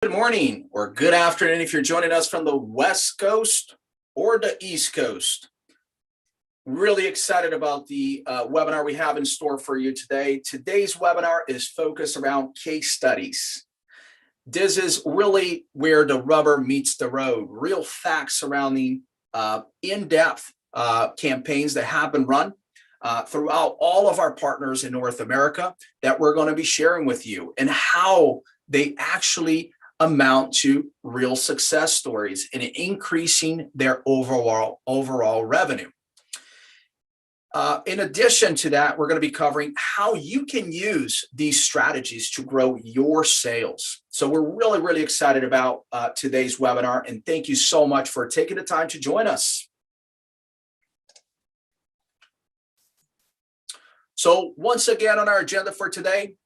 Good morning or good afternoon if you're joining us from the West Coast or the East Coast. Really excited about the webinar we have in store for you today. Today's webinar is focused around case studies. This is really where the rubber meets the road, real facts surrounding in-depth campaigns that have been run throughout all of our partners in North America that we're going to be sharing with you and how they actually amount to real success stories in increasing their overall revenue. In addition to that, we're going to be covering how you can use these strategies to grow your sales. So we're really excited about today's webinar, and thank you so much for taking the time to join us. So once again on our agenda for today,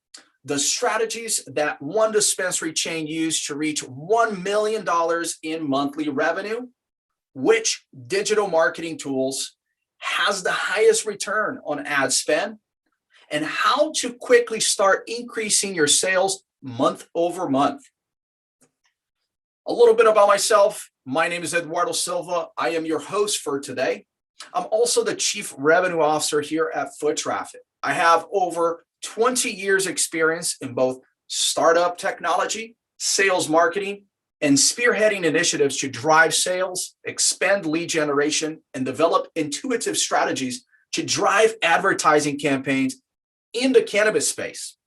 the strategies that one dispensary chain used to reach $1 million in monthly revenue, which digital marketing tools has the highest return on ad spend, and how to quickly start increasing your sales month over month. A little bit about myself. My name is Eduardo Silva. I am your host for today. I'm also the Chief Revenue Officer here at Foot Traffic. I have over 20 years experience in both startup technology, sales marketing, and spearheading initiatives to drive sales, expand lead generation, and develop intuitive strategies to drive advertising campaigns in the cannabis space.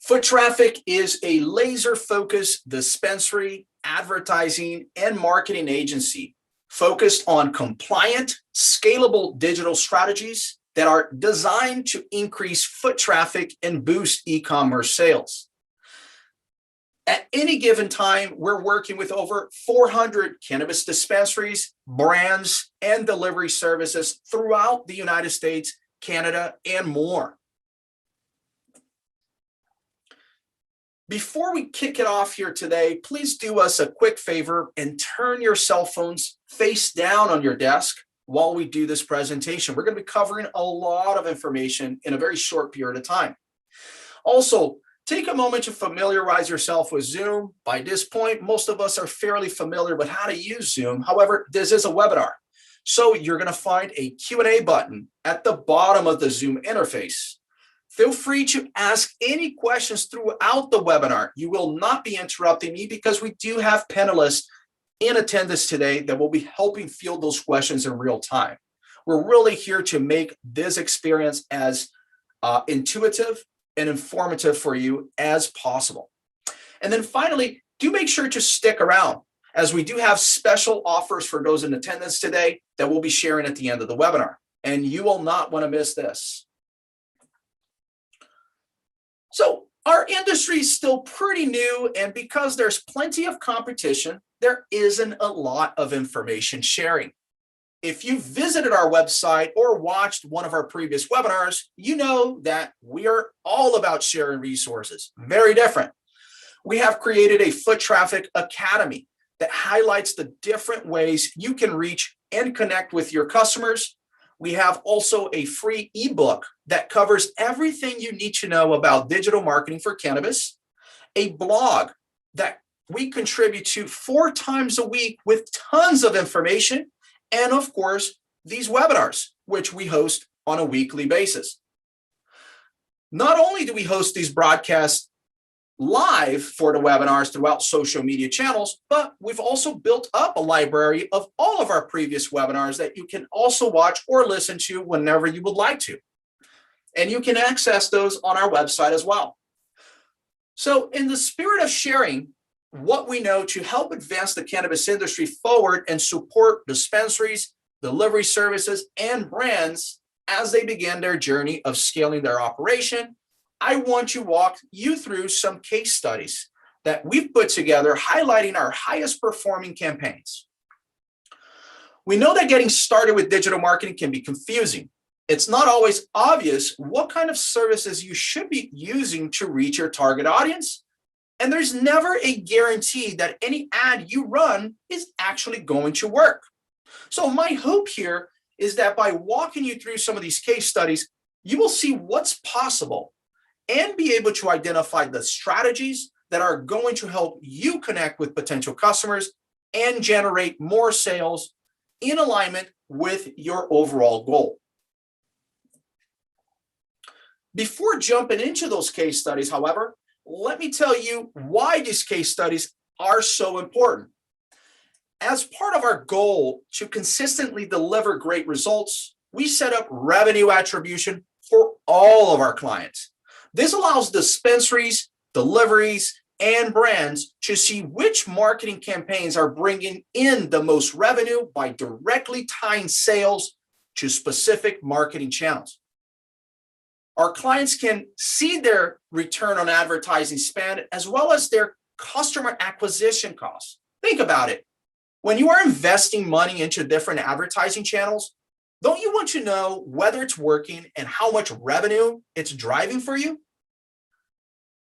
Foot Traffic is a laser-focused dispensary, advertising, and marketing agency focused on compliant, scalable digital strategies that are designed to increase foot traffic and boost e-commerce sales. At any given time, we're working with over 400 cannabis dispensaries, brands, and delivery services throughout the United States, Canada, and more. Before we kick it off here today, please do us a quick favor and turn your cell phones face down on your desk while we do this presentation. We're going to be covering a lot of information in a very short period of time. Also, take a moment to familiarize yourself with Zoom. By this point, most of us are fairly familiar with how to use Zoom. However, this is a webinar. So you're going to find a Q&A button at the bottom of the Zoom interface. Feel free to ask any questions throughout the webinar. You will not be interrupting me because we do have panelists in attendance today that will be helping field those questions in real time. We're really here to make this experience as intuitive and informative for you as possible. And then finally, do make sure to stick around as we do have special offers for those in attendance today that we'll be sharing at the end of the webinar. And you will not want to miss this. So our industry is still pretty new, and because there's plenty of competition, there isn't a lot of information sharing. If you visited our website or watched one of our previous webinars, you know that we are all about sharing resources. Very different. We have created a Foot Traffic Academy that highlights the different ways you can reach and connect with your customers. We have also a free ebook that covers everything you need to know about digital marketing for cannabis, a blog that we contribute to 4 times a week with tons of information, and of course, these webinars, which we host on a weekly basis. Not only do we host these broadcasts live for the webinars throughout social media channels, but we've also built up a library of all of our previous webinars that you can also watch or listen to whenever you would like to. And you can access those on our website as well. So in the spirit of sharing what we know to help advance the cannabis industry forward and support dispensaries, delivery services, and brands as they begin their journey of scaling their operation, I want to walk you through some case studies that we've put together highlighting our highest performing campaigns. We know that getting started with digital marketing can be confusing. It's not always obvious what kind of services you should be using to reach your target audience. And there's never a guarantee that any ad you run is actually going to work. So my hope here is that by walking you through some of these case studies, you will see what's possible and be able to identify the strategies that are going to help you connect with potential customers and generate more sales in alignment with your overall goal. Before jumping into those case studies, however, let me tell you why these case studies are so important. As part of our goal to consistently deliver great results, we set up revenue attribution for all of our clients. This allows dispensaries, deliveries, and brands to see which marketing campaigns are bringing in the most revenue by directly tying sales to specific marketing channels. Our clients can see their return on advertising spend as well as their customer acquisition costs. Think about it. When you are investing money into different advertising channels, don't you want to know whether it's working and how much revenue it's driving for you?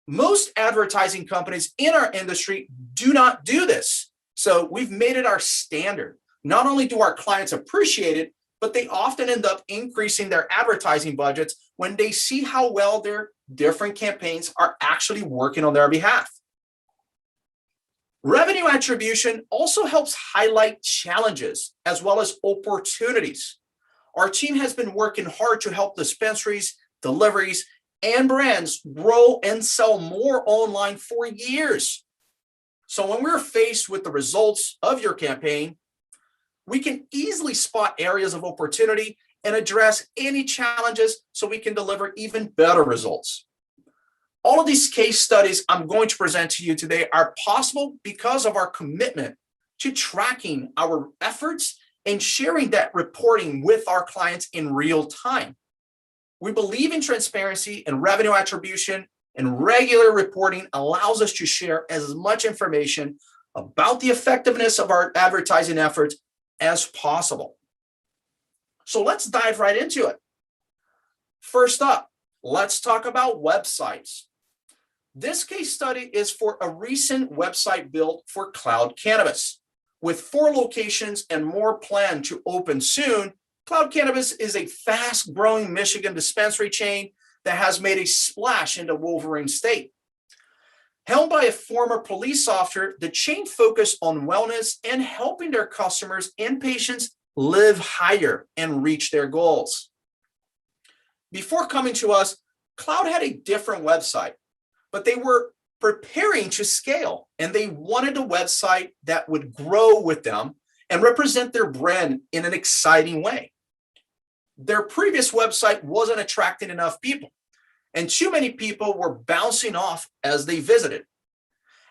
Most advertising companies in our industry do not do this. So we've made it our standard. Not only do our clients appreciate it, but they often end up increasing their advertising budgets when they see how well their different campaigns are actually working on their behalf. Revenue attribution also helps highlight challenges as well as opportunities. Our team has been working hard to help dispensaries, deliveries, and brands grow and sell more online for years. So when we're faced with the results of your campaign, we can easily spot areas of opportunity and address any challenges so we can deliver even better results. All of these case studies I'm going to present to you today are possible because of our commitment to tracking our efforts and sharing that reporting with our clients in real time. We believe in transparency, and revenue attribution and regular reporting allows us to share as much information about the effectiveness of our advertising efforts as possible. So let's dive right into it. First up, let's talk about websites. This case study is for a recent website built for Cloud Cannabis. With 4 locations and more planned to open soon, Cloud Cannabis is a fast-growing Michigan dispensary chain that has made a splash in the Wolverine state. Helmed by a former police officer, the chain focused on wellness and helping their customers and patients live higher and reach their goals. Before coming to us, Cloud had a different website, but they were preparing to scale, and they wanted a website that would grow with them and represent their brand in an exciting way. Their previous website wasn't attracting enough people, and too many people were bouncing off as they visited.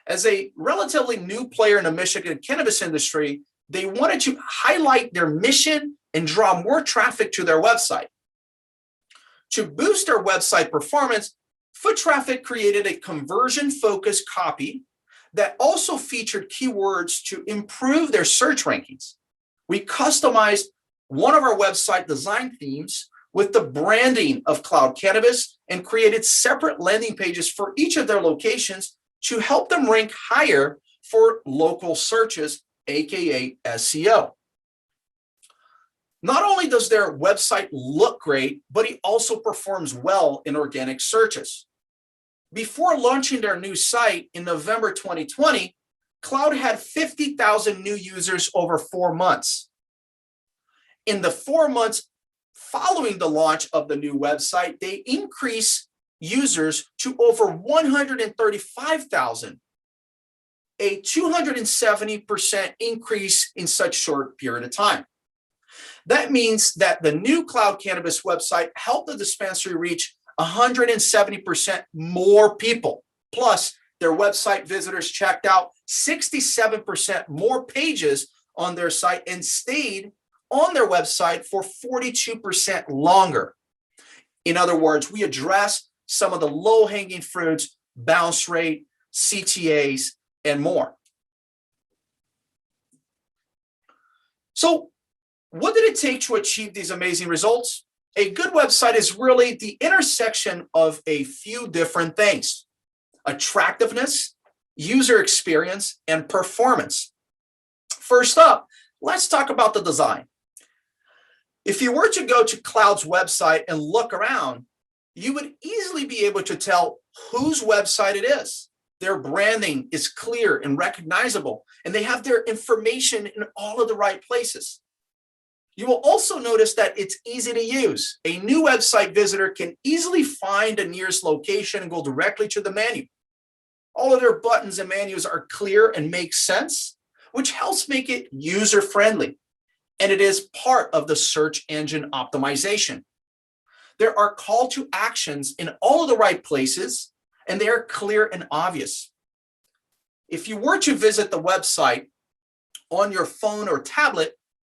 As a relatively new player in the Michigan cannabis industry, they wanted to highlight their mission and draw more traffic to their website. To boost their website performance, Foot Traffic created a conversion-focused copy that also featured keywords to improve their search rankings. We customized one of our website design themes with the branding of Cloud Cannabis and created separate landing pages for each of their locations to help them rank higher for local searches, aka SEO. Not only does their website look great, but it also performs well in organic searches. Before launching their new site in November 2020, Cloud had 50,000 new users over 4 months. In the 4 months following the launch of the new website, they increased users to over 135,000, a 270% increase in such short period of time. That means that the new Cloud Cannabis website helped the dispensary reach 170% more people. Plus, their website visitors checked out 67% more pages on their site and stayed on their website for 42% longer. In other words, we address some of the low-hanging fruits, bounce rate, CTAs, and more. So, what did it take to achieve these amazing results? A good website is really the intersection of a few different things: attractiveness, user experience, and performance. First up, let's talk about the design. If you were to go to Cloud's website and look around, you would easily be able to tell whose website it is. Their branding is clear and recognizable, and they have their information in all of the right places. You will also notice that it's easy to use. A new website visitor can easily find the nearest location and go directly to the menu. All of their buttons and menus are clear and make sense, which helps make it user-friendly. And it is part of the search engine optimization. There are call to actions in all of the right places, and they are clear and obvious. If you were to visit the website on your phone or tablet,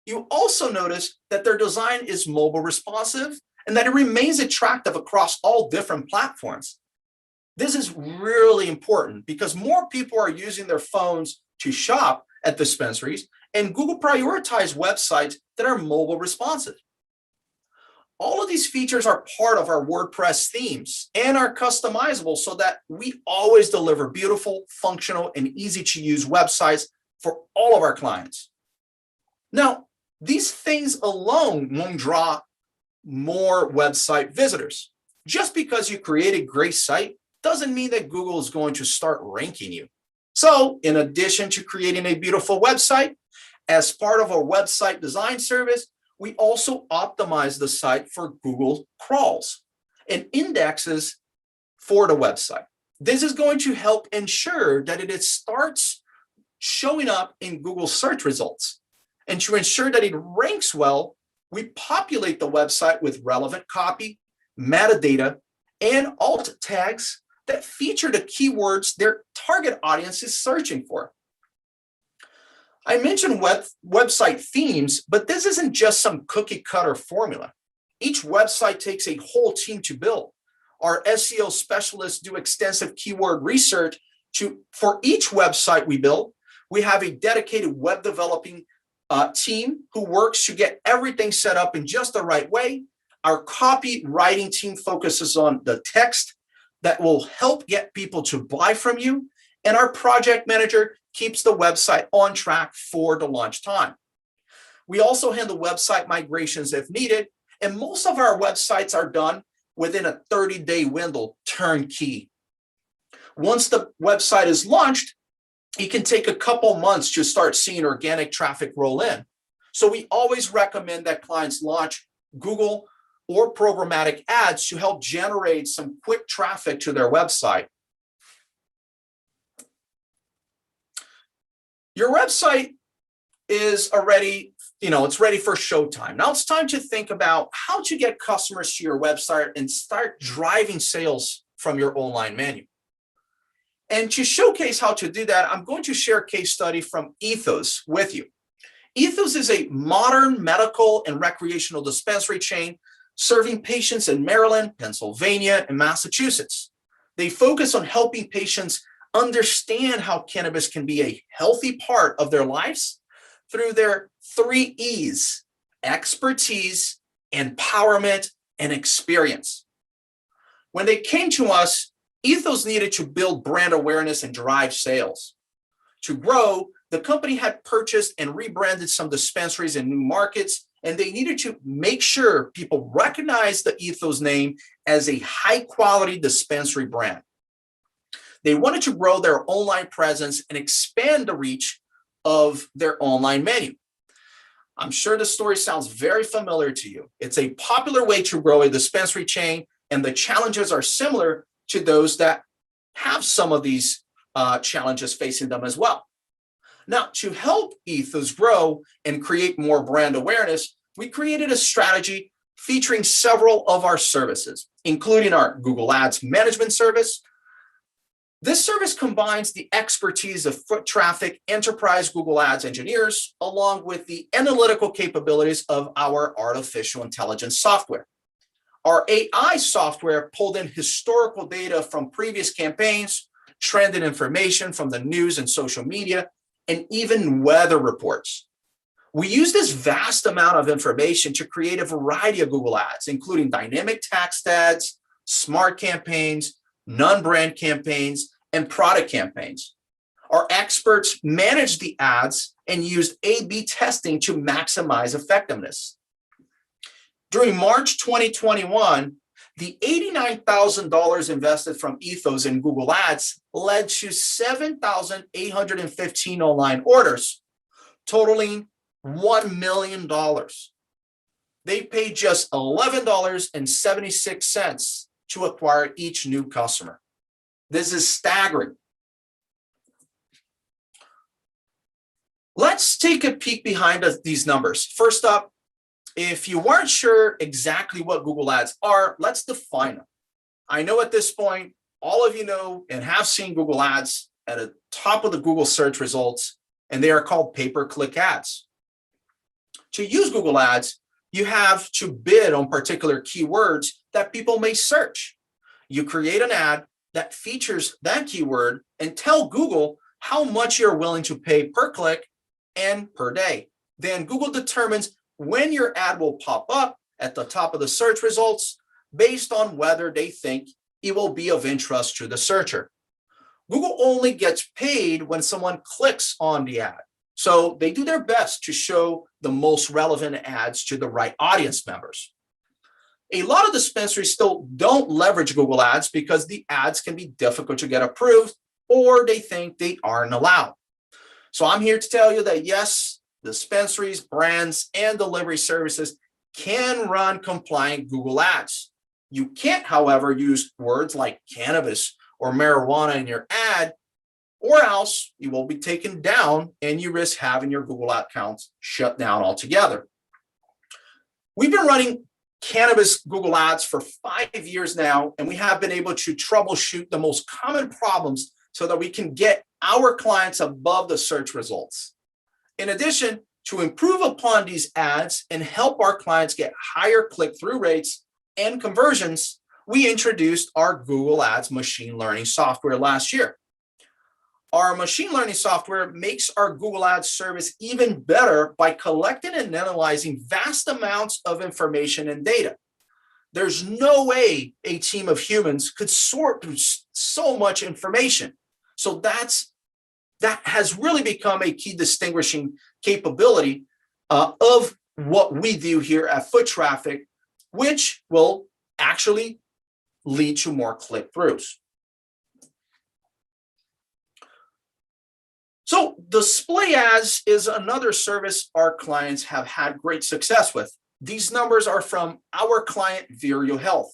you also notice that their design is mobile responsive and that it remains attractive across all different platforms. This is really important because more people are using their phones to shop at dispensaries, and Google prioritizes websites that are mobile responsive. All of these features are part of our WordPress themes and are customizable so that we always deliver beautiful, functional, and easy to use websites for all of our clients. Now, these things alone won't draw more website visitors. Just because you create a great site doesn't mean that Google is going to start ranking you. So, in addition to creating a beautiful website, as part of our website design service, we also optimize the site for Google crawls and indexes for the website. This is going to help ensure that it starts showing up in Google search results. And to ensure that it ranks well, we populate the website with relevant copy, metadata, and alt tags that feature the keywords their target audience is searching for. I mentioned website themes, but this isn't just some cookie cutter formula. Each website takes a whole team to build. Our SEO specialists do extensive keyword research for each website we build. We have a dedicated web developing team who works to get everything set up in just the right way. Our copywriting team focuses on the text that will help get people to buy from you. And our project manager keeps the website on track for the launch time. We also handle website migrations if needed, and most of our websites are done within a 30-day window, turnkey. Once the website is launched, it can take a couple months to start seeing organic traffic roll in. So we always recommend that clients launch Google or programmatic ads to help generate some quick traffic to their website. Your website is already, it's ready for showtime. Now it's time to think about how to get customers to your website and start driving sales from your online menu. And to showcase how to do that, I'm going to share a case study from Ethos with you. Ethos is a modern medical and recreational dispensary chain serving patients in Maryland, Pennsylvania, and Massachusetts. They focus on helping patients understand how cannabis can be a healthy part of their lives through their 3 E's: expertise, empowerment, and experience. When they came to us, Ethos needed to build brand awareness and drive sales. To grow, the company had purchased and rebranded some dispensaries in new markets, and they needed to make sure people recognize the Ethos name as a high-quality dispensary brand. They wanted to grow their online presence and expand the reach of their online menu. I'm sure the story sounds very familiar to you. It's a popular way to grow a dispensary chain, and the challenges are similar to those that have some of these challenges facing them as well. Now, to help Ethos grow and create more brand awareness, we created a strategy featuring several of our services, including our Google Ads management service. This service combines the expertise of foot traffic enterprise Google Ads engineers, along with the analytical capabilities of our artificial intelligence software. Our AI software pulled in historical data from previous campaigns, trending information from the news and social media, and even weather reports. We use this vast amount of information to create a variety of Google Ads, including dynamic text ads, smart campaigns, non-brand campaigns, and product campaigns. Our experts managed the ads and used A/B testing to maximize effectiveness. During March 2021, The $89,000 invested from Ethos in Google Ads led to 7,815 online orders, totaling $1 million. They paid just $11.76 to acquire each new customer. This is staggering. Let's take a peek behind these numbers. First up, if you weren't sure exactly what Google Ads are, let's define them. I know at this point, all of you know and have seen Google Ads at the top of the Google search results, and they are called pay-per-click ads. To use Google Ads, you have to bid on particular keywords that people may search. You create an ad that features that keyword and tell Google how much you're willing to pay per click and per day. Then Google determines when your ad will pop up at the top of the search results based on whether they think it will be of interest to the searcher. Google only gets paid when someone clicks on the ad. So they do their best to show the most relevant ads to the right audience members. A lot of dispensaries still don't leverage Google Ads because the ads can be difficult to get approved or they think they aren't allowed. So I'm here to tell you that yes, dispensaries, brands, and delivery services can run compliant Google Ads. You can't, however, use words like cannabis or marijuana in your ad, or else you will be taken down and you risk having your Google accounts shut down altogether. We've been running cannabis Google Ads for 5 years now, and we have been able to troubleshoot the most common problems so that we can get our clients above the search results. In addition, to improve upon these ads and help our clients get higher click-through rates and conversions, we introduced our Google Ads machine learning software last year. Our machine learning software makes our Google Ads service even better by collecting and analyzing vast amounts of information and data. There's no way a team of humans could sort through so much information. So that has really become a key distinguishing capability of what we do here at Foot Traffic, which will actually lead to more click-throughs. So display ads is another service our clients have had great success with. These numbers are from our client, Vireo Health.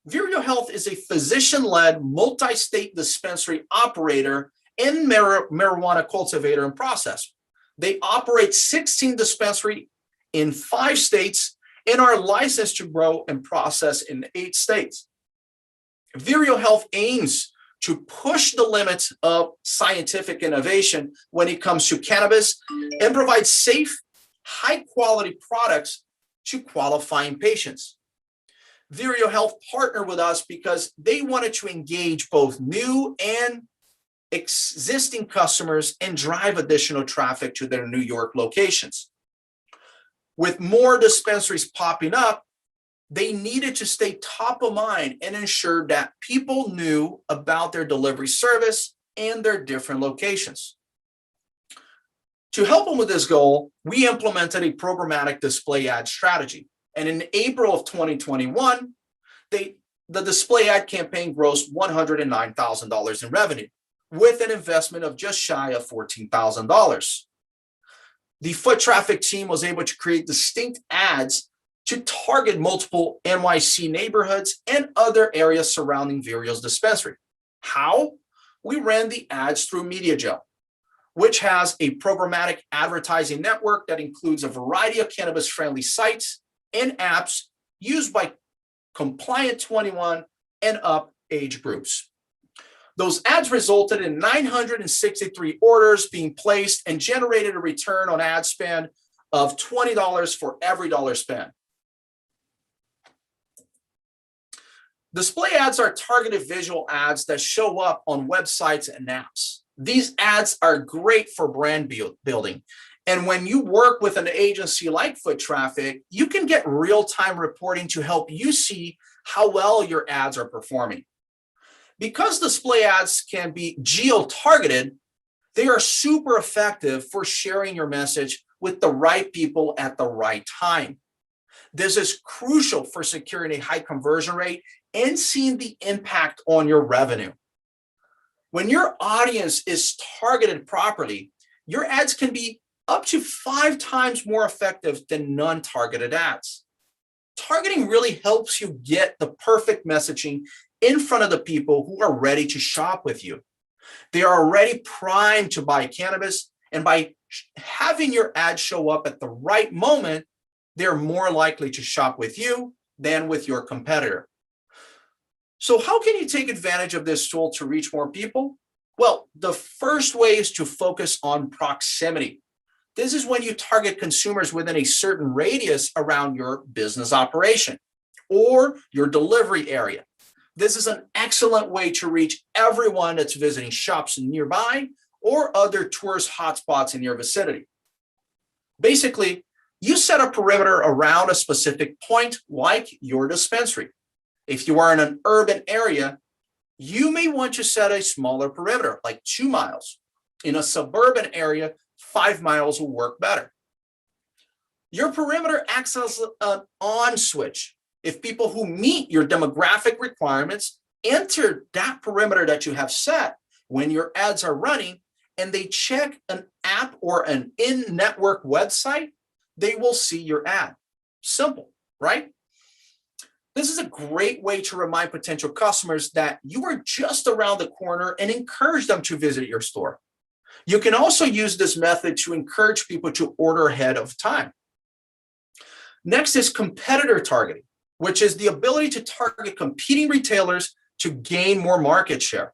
Vireo Health is a physician-led multi-state dispensary operator and marijuana cultivator and processor. They operate 16 dispensaries in 5 states and are licensed to grow and process in 8 states. Vireo Health aims to push the limits of scientific innovation when it comes to cannabis and provide safe, high-quality products to qualifying patients. Vireo Health partnered with us because they wanted to engage both new and existing customers and drive additional traffic to their New York locations. With more dispensaries popping up, they needed to stay top of mind and ensure that people knew about their delivery service and their different locations. To help them with this goal, we implemented a programmatic display ad strategy. And in April of 2021, the display ad campaign grossed $109,000 in revenue with an investment of just shy of $14,000. The Foot Traffic team was able to create distinct ads to target multiple NYC neighborhoods and other areas surrounding Vireo's dispensary. How? We ran the ads through MediaGel, which has a programmatic advertising network that includes a variety of cannabis-friendly sites and apps used by compliant 21 and up age groups. Those ads resulted in 963 orders being placed and generated a return on ad spend of $20 for every dollar spent. Display ads are targeted visual ads that show up on websites and apps. These ads are great for brand building. And when you work with an agency like Foot Traffic, you can get real-time reporting to help you see how well your ads are performing. Because display ads can be geo-targeted, they are super effective for sharing your message with the right people at the right time. This is crucial for securing a high conversion rate and seeing the impact on your revenue. When your audience is targeted properly, your ads can be up to 5 times more effective than non-targeted ads. Targeting really helps you get the perfect messaging in front of the people who are ready to shop with you. They are already primed to buy cannabis, and by having your ad show up at the right moment, they're more likely to shop with you than with your competitor. So how can you take advantage of this tool to reach more people? Well, the first way is to focus on proximity. This is when you target consumers within a certain radius around your business operation or your delivery area. This is an excellent way to reach everyone that's visiting shops nearby or other tourist hotspots in your vicinity. Basically, you set a perimeter around a specific point like your dispensary. If you are in an urban area, you may want to set a smaller perimeter, like 2 miles. In a suburban area, 5 miles will work better. Your perimeter acts as an on switch. If people who meet your demographic requirements enter that perimeter that you have set when your ads are running, and they check an app or an in-network website, they will see your ad. Simple, right? This is a great way to remind potential customers that you are just around the corner and encourage them to visit your store. You can also use this method to encourage people to order ahead of time. Next is competitor targeting, which is the ability to target competing retailers to gain more market share.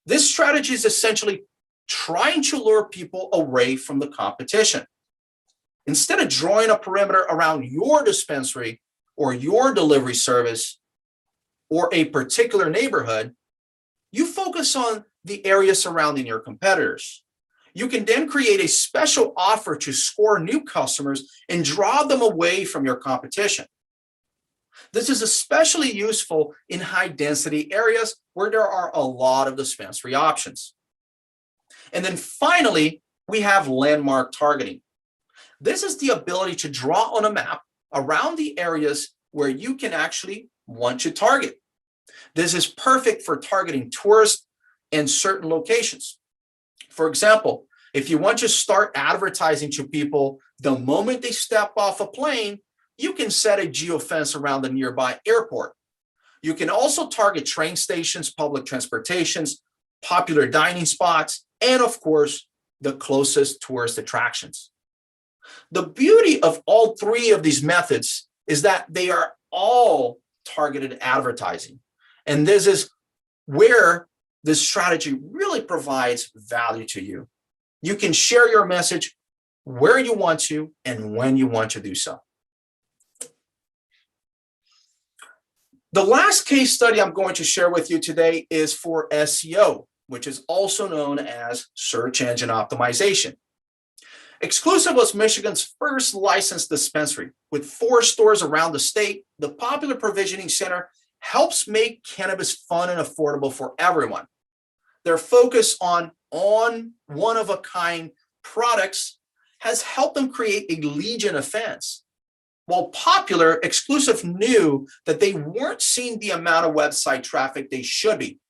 This strategy is essentially trying to lure people away from the competition. Instead of drawing a perimeter around your dispensary or your delivery service or a particular neighborhood, you focus on the area surrounding your competitors. You can then create a special offer to score new customers and draw them away from your competition. This is especially useful in high density areas where there are a lot of dispensary options. And then finally, we have landmark targeting. This is the ability to draw on a map around the areas where you can actually want to target. This is perfect for targeting tourists in certain locations. For example, if you want to start advertising to people the moment they step off a plane, you can set a geofence around the nearby airport. You can also target train stations, public transportations, popular dining spots, and of course, the closest tourist attractions. The beauty of all 3 of these methods is that they are all targeted advertising. And this is where this strategy really provides value to you. You can share your message where you want to and when you want to do so. The last case study I'm going to share with you today is for SEO, which is also known as search engine optimization. Exclusive was Michigan's first licensed dispensary. With 4 stores around the state, the popular provisioning center helps make cannabis fun and affordable for everyone. Their focus on one-of-a-kind products has helped them create a legion of fans. While popular, Exclusive knew that they weren't seeing the amount of website traffic they should be.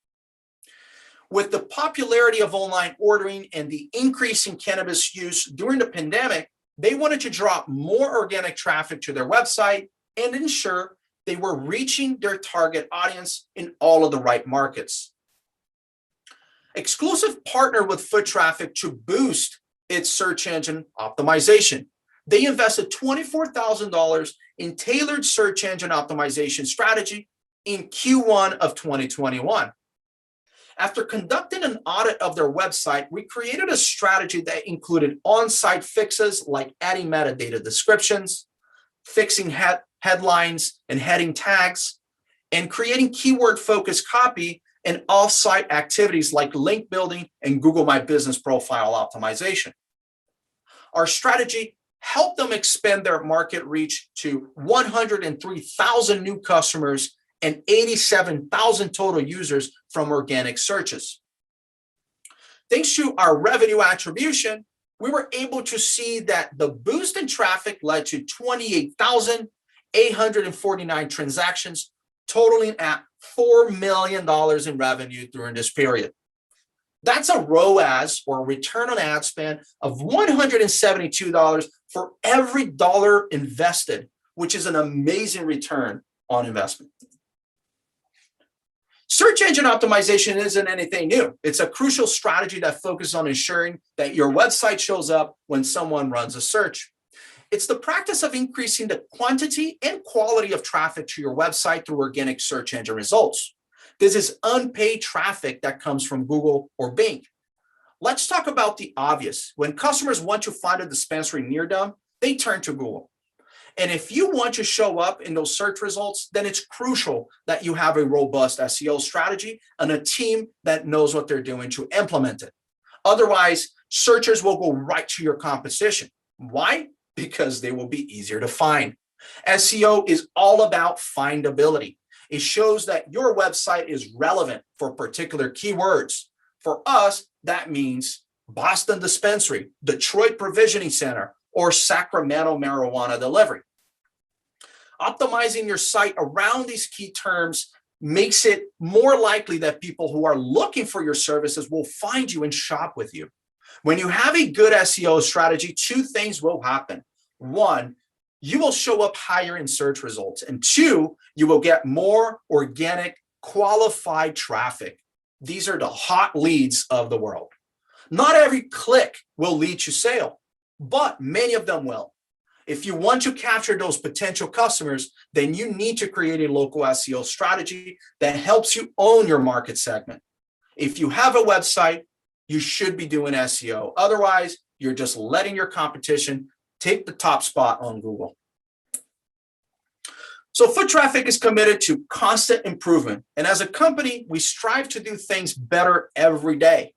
With the popularity of online ordering and the increase in cannabis use during the pandemic, they wanted to draw more organic traffic to their website and ensure they were reaching their target audience in all of the right markets. Exclusive partnered with foot traffic to boost its search engine optimization. They invested $24,000 in tailored search engine optimization strategy in Q1 of 2021. After conducting an audit of their website, we created a strategy that included on-site fixes like adding metadata descriptions, fixing headlines and heading tags, and creating keyword-focused copy and off-site activities like link building and Google My Business profile optimization. Our strategy helped them expand their market reach to 103,000 new customers and 87,000 total users from organic searches. Thanks to our revenue attribution, we were able to see that the boost in traffic led to 28,000 849 transactions, totaling at $4 million in revenue during this period. That's a ROAS, or return on ad spend, of $172 for every dollar invested, which is an amazing return on investment. Search engine optimization isn't anything new. It's a crucial strategy that focuses on ensuring that your website shows up when someone runs a search. It's the practice of increasing the quantity and quality of traffic to your website through organic search engine results. This is unpaid traffic that comes from Google or Bing. Let's talk about the obvious. When customers want to find a dispensary near them, they turn to Google. And if you want to show up in those search results, then it's crucial that you have a robust SEO strategy and a team that knows what they're doing to implement it. Otherwise, searchers will go right to your competition. Why? Because they will be easier to find. SEO is all about findability. It shows that your website is relevant for particular keywords. For us, that means Boston Dispensary, Detroit Provisioning Center, or Sacramento marijuana delivery. Optimizing your site around these key terms makes it more likely that people who are looking for your services will find you and shop with you. When you have a good SEO strategy, two things will happen. One, you will show up higher in search results. And two, you will get more organic, qualified traffic. These are the hot leads of the world. Not every click will lead to sale, but many of them will. If you want to capture those potential customers, then you need to create a local SEO strategy that helps you own your market segment. If you have a website, you should be doing SEO. Otherwise, you're just letting your competition take the top spot on Google. So Foot Traffic is committed to constant improvement. And as a company, we strive to do things better every day.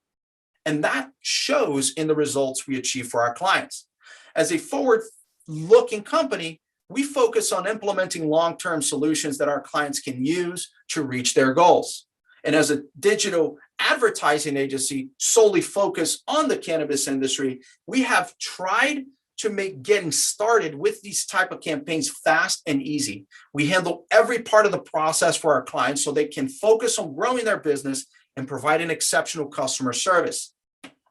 And that shows in the results we achieve for our clients. As a forward-looking company, we focus on implementing long-term solutions that our clients can use to reach their goals. And as a digital advertising agency solely focused on the cannabis industry, we have tried to make getting started with these type of campaigns fast and easy. We handle every part of the process for our clients so they can focus on growing their business and providing exceptional customer service.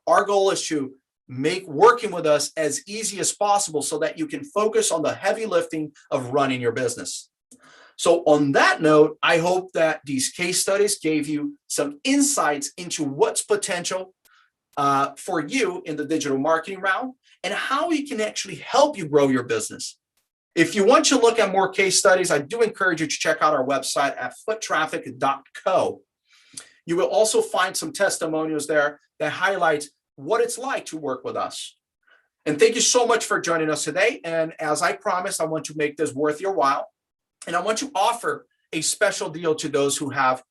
Our goal is to make working with us as easy as possible so that you can focus on the heavy lifting of running your business. So on that note, I hope that these case studies gave you some insights into what's potential for you in the digital marketing realm and how we can actually help you grow your business. If you want to look at more case studies, I do encourage you to check out our website at foottraffic.co. You will also find some testimonials there that highlight what it's like to work with us. And thank you so much for joining us today. And as I promised, I want to make this worth your while. And I want to offer a special deal to those who have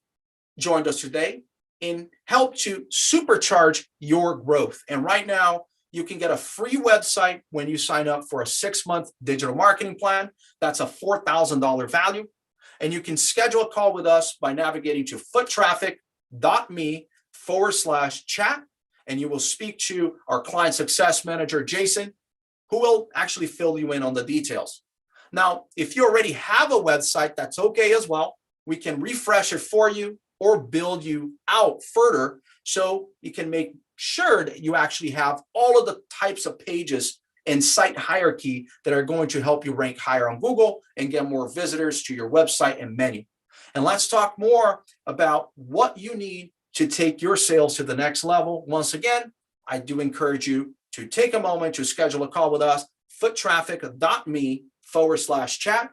joined us today and help to supercharge your growth. And right now, you can get a free website when you sign up for a 6-month digital marketing plan. That's a $4,000 value. And you can schedule a call with us by navigating to foottraffic.me/chat. And you will speak to our client success manager, Jason, who will actually fill you in on the details. Now, if you already have a website, that's okay as well. We can refresh it for you or build you out further so you can make sure that you actually have all of the types of pages and site hierarchy that are going to help you rank higher on Google and get more visitors to your website and menu. And let's talk more about what you need to take your sales to the next level. Once again, I do encourage you to take a moment to schedule a call with us, foottraffic.me/chat.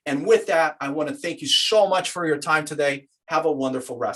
And with that, I want to thank you so much for your time today. Have a wonderful rest.